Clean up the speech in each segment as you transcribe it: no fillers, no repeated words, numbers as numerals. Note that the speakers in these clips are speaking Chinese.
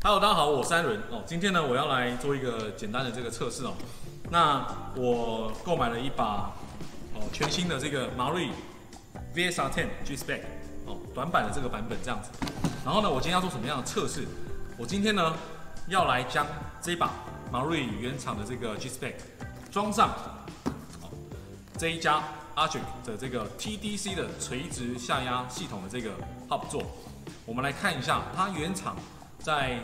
Hello， 大家好，我是安伦哦。今天呢，我要来做一个简单的这个测试哦。那我购买了一把全新的这个马瑞 VSR10 G Spec 短版的这个版本这样子。然后呢，我今天要做什么样的测试？我今天呢要来将这一把马瑞原厂的这个 G Spec 装上这一家 Argec 的这个 TDC 的垂直下压系统的这个 hub 座。我们来看一下它原厂在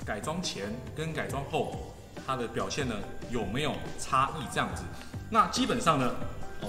改装前跟改装后，它的表现呢有没有差异？这样子，那基本上呢，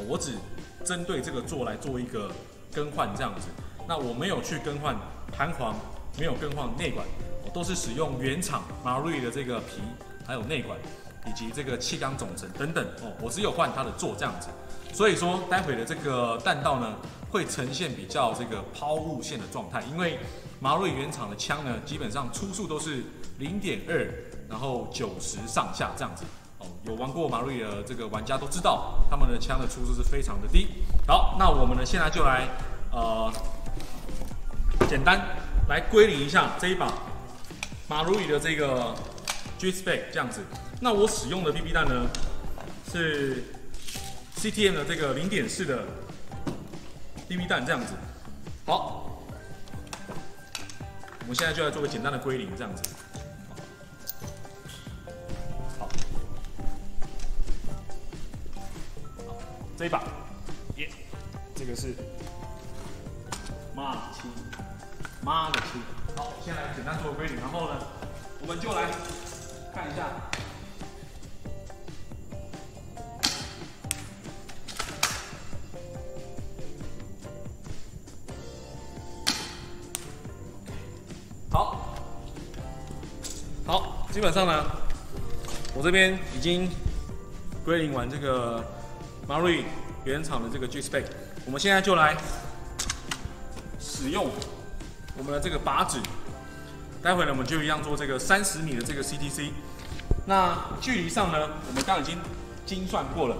我只针对这个座来做一个更换，这样子。那我没有去更换弹簧，没有更换内管，我都是使用原厂马瑞的这个皮，还有内管以及这个气缸总成等等我只有换它的座这样子。所以说，待会的这个弹道呢，会呈现比较这个抛物线的状态，因为马瑞原厂的枪呢，基本上初速都是0.2，然后90上下这样子。有玩过马瑞的这个玩家都知道，他们的枪的初速是非常的低。好，那我们呢现在就来简单来归零一下这一把马瑞的这个 G Spec 这样子。那我使用的 BB 弹呢是 CTM 的这个0.4的 BB 弹这样子。好，我们现在就来做个简单的归零这样子。好，这一把，这个是妈的七。好，先来简单做个归零，然后呢，我们就来看一下。好，基本上呢，我这边已经归零完这个马瑞原厂的这个 G Spec， 我们现在就来使用我们的这个靶指。待会呢，我们就一样做这个30米的这个 CTC。那距离上呢，我们刚刚已经精算过了。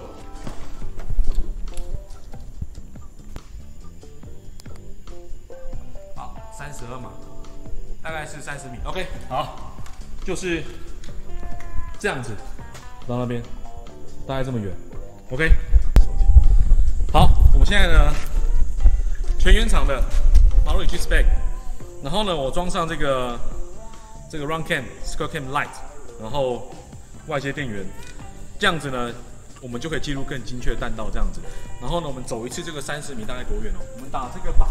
好，32码，大概是30米。OK， 好。就是这样子，到那边，大概这么远 ，OK。好，我们现在呢，全原厂的马瑞 G Spec， 然后呢，我装上这个 Run Cam、Square Cam Light， 然后外接电源，这样子呢，我们就可以记录更精确的弹道这样子。然后呢，我们走一次这个30米大概多远哦？我们打这个靶，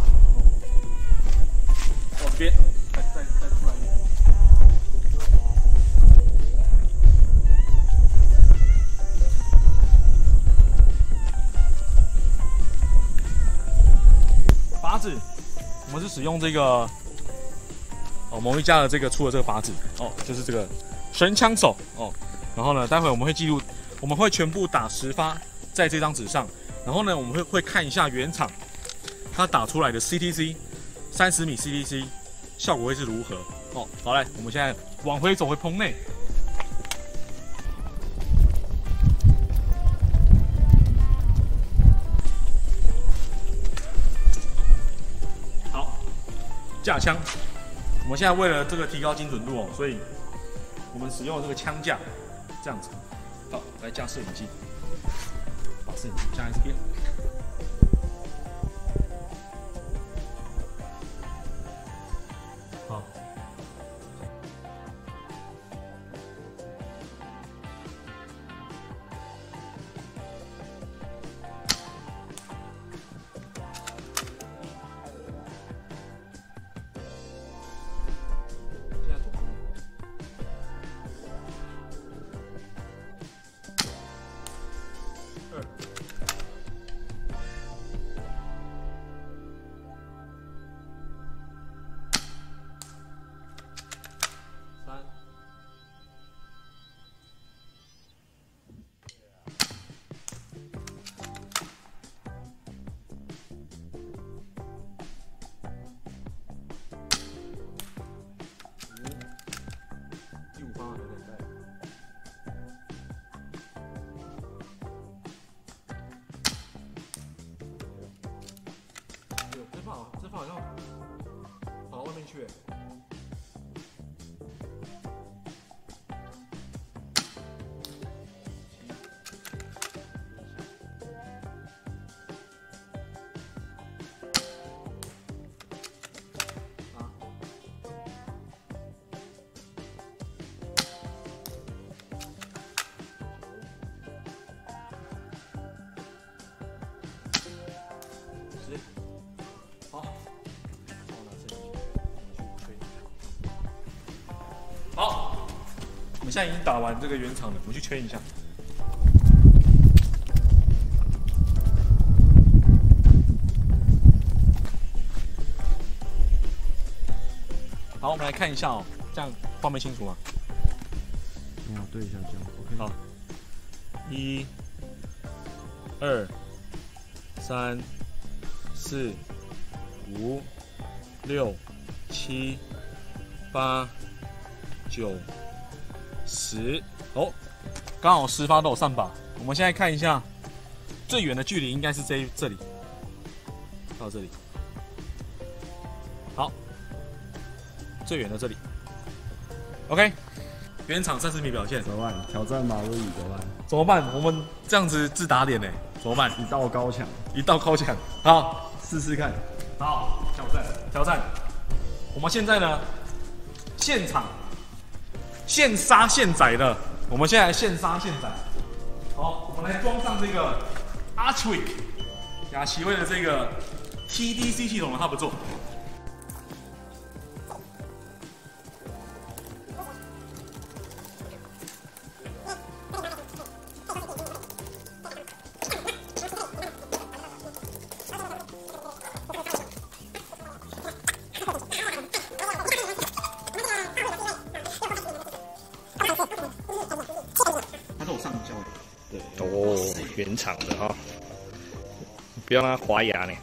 这边，再出来一点。靶子，我们是使用这个某一家的这个出的这个靶子就是这个神枪手然后呢，待会我们会记录，我们会全部打10发在这张纸上，然后呢，我们会看一下原厂它打出来的 CTC 30米 CTC 效果会是如何好来，我们现在往回走回棚内。架枪，我们现在为了这个提高精准度所以我们使用了这个枪架，这样子。好，来架摄影机，把摄影机架在这边。好。我们现在已经打完这个原厂了，我们去圈一下。好，我们来看一下哦，这样画面清楚吗？你好，对一下这样。OK。好，1、2、3、4、5、6、7、8、9、10。哦，刚好10发都有上把。我们现在看一下，最远的距离应该是这里，到这里。好。最远的这里 ，OK， 原厂30米表现，怎么办？挑战马路椅怎么办？怎么办？我们这样子自打脸呢，怎么办？一道高墙，一道高墙，好，试试看。好，挑战。我们现在呢，现场现杀现宰的，我们现在现杀现宰。好，我们来装上这个 Archwick 雅奇威的这个 TDC 系统的 Hub 座。它都有上胶的，对哦，原厂的哈、哦，不要让它滑牙呢。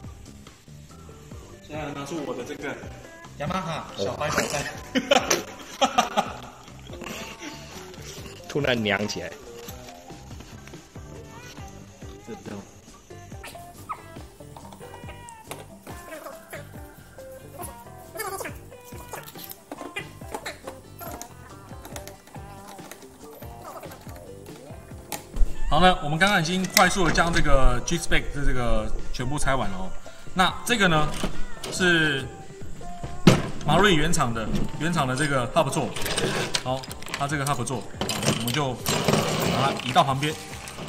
现在拿出我的这个雅马哈小白挑战，突然娘起来。这比较。好呢，我们刚刚已经快速的将这个 G-Spec 的这个全部拆完了哦。那这个呢是马瑞原厂的这个 Hub 座，好，它这个 Hub 座，我们就把它移到旁边。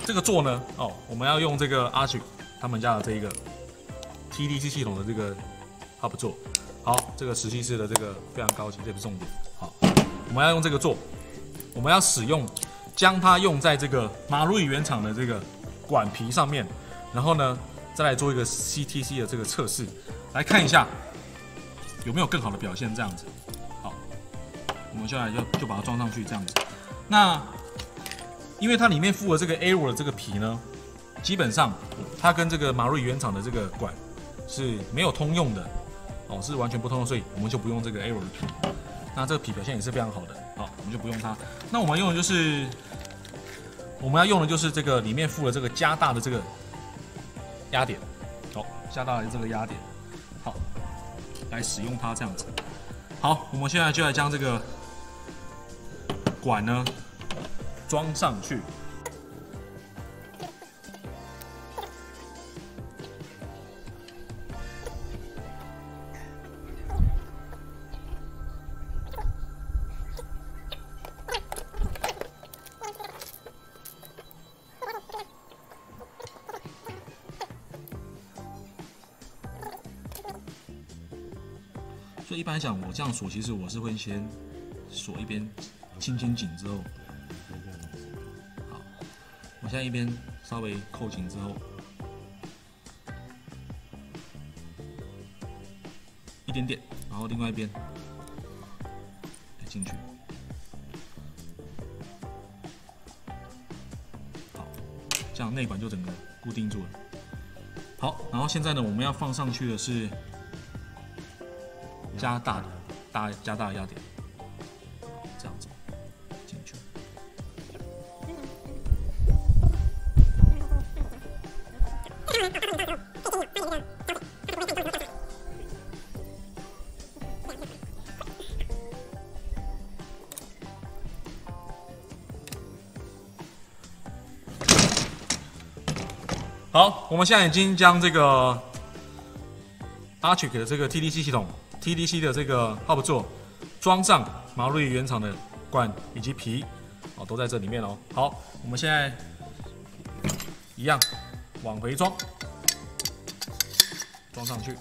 这个座呢，哦，我们要用这个 Archwick 他们家的这一个 TDC 系统的这个 Hub 座。好，这个17式的这个非常高级，这不是重点。好，我们要用这个座，我们要使用。将它用在这个马路原厂的这个管皮上面，然后呢，再来做一个 CTC 的这个测试，来看一下有没有更好的表现。这样子，好，我们下来就把它装上去，这样子。那因为它里面附的这个 Aero 的这个皮呢，基本上它跟这个马路原厂的这个管是没有通用的，哦，是完全不通用，所以我们就不用这个 Aero 的皮。那这个皮表现也是非常好的，好，我们就不用它。那我们用的就是我们要用的就是这个里面附了这个加大的这个压点，好，加大的这个压点，好，来使用它这样子。好，我们现在就来将这个管呢装上去。所以一般来讲，我这样锁，其实我是会先锁一边轻轻紧之后，好，我现在一边稍微扣紧之后，一点点，然后另外一边进去，好，这样内管就整个固定住了。好，然后现在呢，我们要放上去的是加大的压点，这样子进去。好，我们现在已经将这个 Archwick 的这个 TDC 系统。TDC 的这个 Hub 座装上马路原厂的管以及皮，哦，都在这里面哦。好，我们现在一样往回装上去。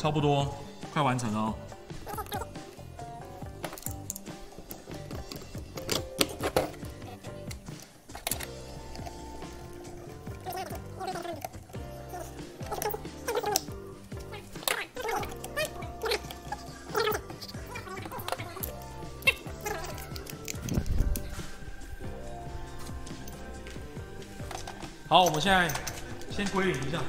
差不多快完成了哦。好，我们现在先归零一下。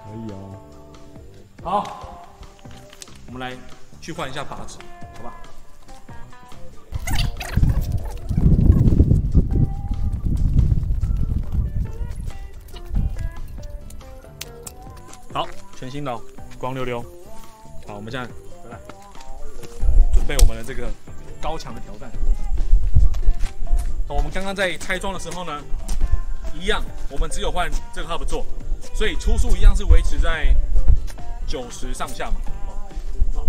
可以哦。好，我们来去换一下把子，好吧？好，全新的、哦，光溜溜。好，我们现在回来，准备我们的这个高强的挑战。好，我们刚刚在拆装的时候呢，一样，我们只有换这个 hub 座，所以初速一样是维持在90上下嘛。好，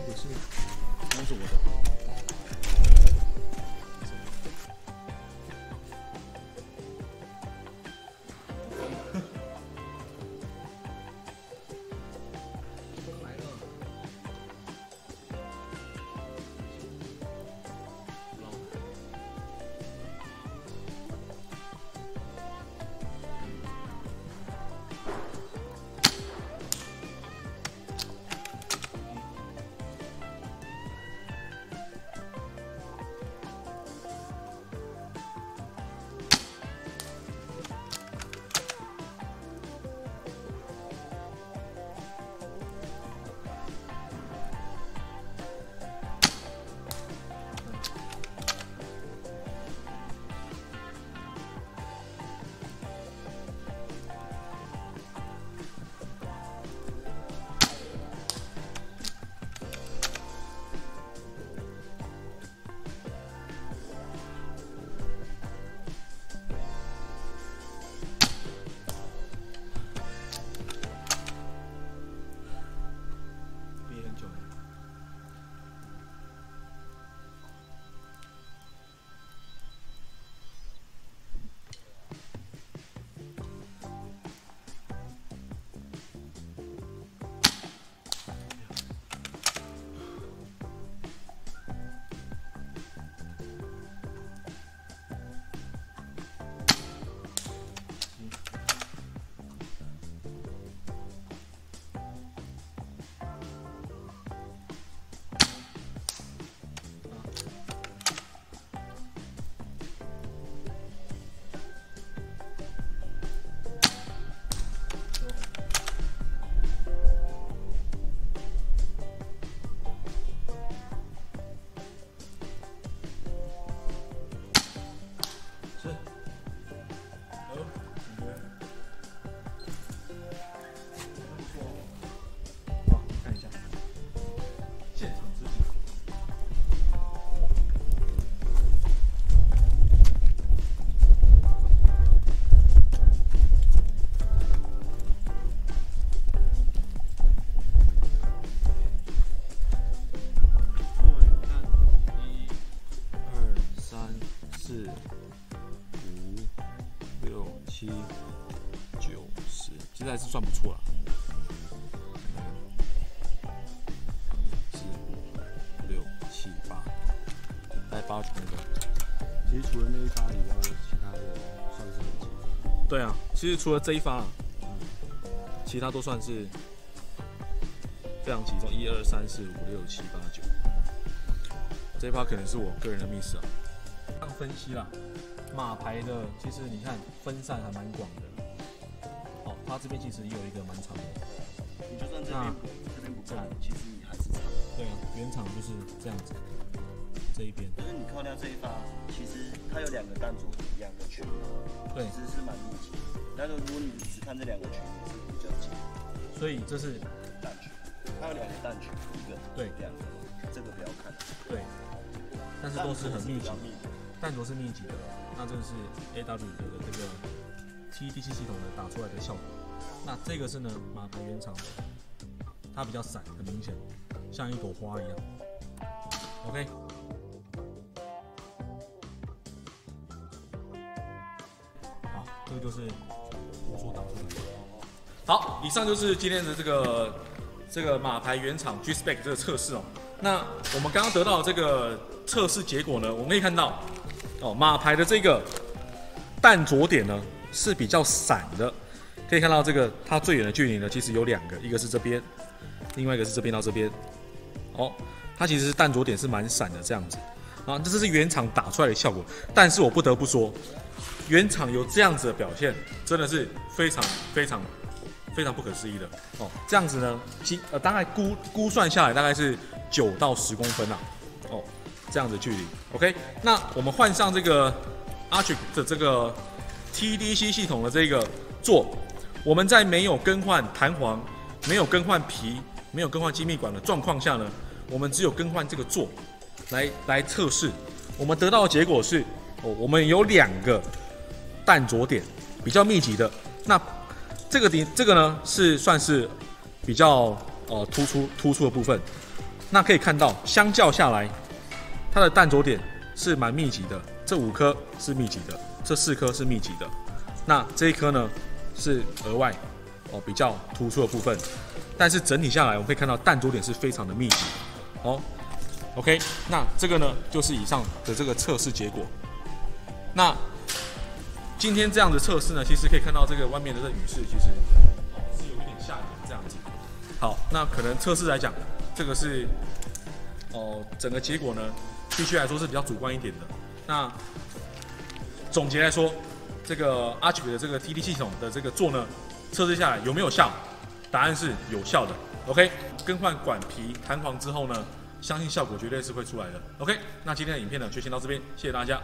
也是，都是我的。现在还是算不错了。4、5、6、7、8，大概8球那个。其实除了那一发以外，其他的算是很集中。对啊，其实除了这一发，其他都算是非常集中。1、2、3、4、5、6、7、8、9。这一发可能是我个人的 miss 啊。这样分析啦，马牌的其实你看分散还蛮广的。哦，它这边其实也有一个蛮长的。你就算这边不看，其实你还是长。对啊，原厂就是这样子。这一边，可是你扣掉这一发，其实它有2个弹组，2个群，对，其实是蛮密集的。但是如果你只看这2个群，也是比较近。所以这是弹群，它有2个弹群，1个对2个，这个不要看。对，但是都是很密集。弹着是密集的，那这个是 AW 的这个 TDC 系统的打出来的效果。那这个是呢马牌原厂的，它比较散，很明显，像一朵花一样。OK。好，这个就是我所打出来的。好，以上就是今天的这个马牌原厂 G-Spec 这个测试哦。那我们刚刚得到的这个测试结果呢，我们可以看到，马牌的这个弹着点呢是比较散的，可以看到这个它最远的距离呢其实有2个，一个是这边，另外一个是这边到这边。它其实弹着点是蛮散的这样子啊，这是原厂打出来的效果。但是我不得不说，原厂有这样子的表现，真的是非常不可思议的哦。这样子呢，大概估算下来大概是9到10公分啊，这样的距离。OK， 那我们换上这个 Arctic 的这个 TDC 系统的这个座，我们在没有更换弹簧、没有更换皮、没有更换机密管的状况下呢，我们只有更换这个座来测试。我们得到的结果是，我们有2个弹着点比较密集的，那这个呢是算是比较突出的部分。那可以看到，相较下来，它的弹着点是蛮密集的，这5颗是密集的，这4颗是密集的。那这一颗呢是额外比较突出的部分，但是整体下来我们可以看到弹着点是非常的密集。OK， 那这个呢就是以上的这个测试结果。那今天这样的测试呢，其实可以看到这个外面的这雨势其实是有一点下雨这样子。好，那可能测试来讲，这个是整个结果呢，必须来说是比较主观一点的。那总结来说，这个 Arctic 的这个 TDC 系统的这个座呢，测试下来有没有效？答案是有效的。OK， 更换管皮弹簧之后呢，相信效果绝对是会出来的。OK， 那今天的影片呢就先到这边，谢谢大家。